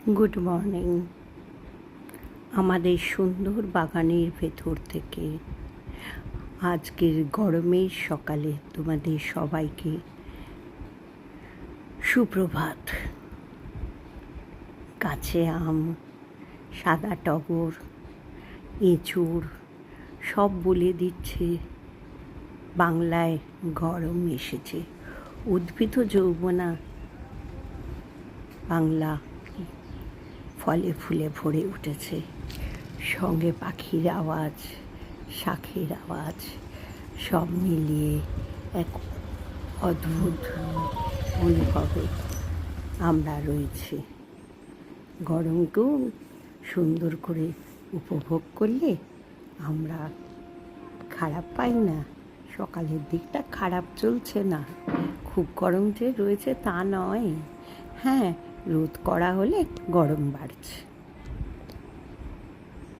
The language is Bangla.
Good morning. আমাদের সুন্দর বাগানের ভেতর থেকে আজকের গরমের সকালে তোমাদের সবাইকে সুপ্রভাত। গাছে আম, সাদা টগর, এঁচুড় সব বলে দিচ্ছে বাংলায় গরম এসেছে। উদ্ভিদ যৌবনা বাংলা ফলে ফুলে ভরে উঠেছে। সঙ্গে পাখির আওয়াজ, শাঁখের আওয়াজ সব মিলিয়ে এক অদ্ভুত অনুভবে আমরা রয়েছি। গরমকেও সুন্দর করে উপভোগ করলে আমরা খারাপ পাই না। সকালের দিকটা খারাপ চলছে না, খুব গরম যে রয়েছে তা নয়। হ্যাঁ, রোদ করা হলে গরম বাড়ছে।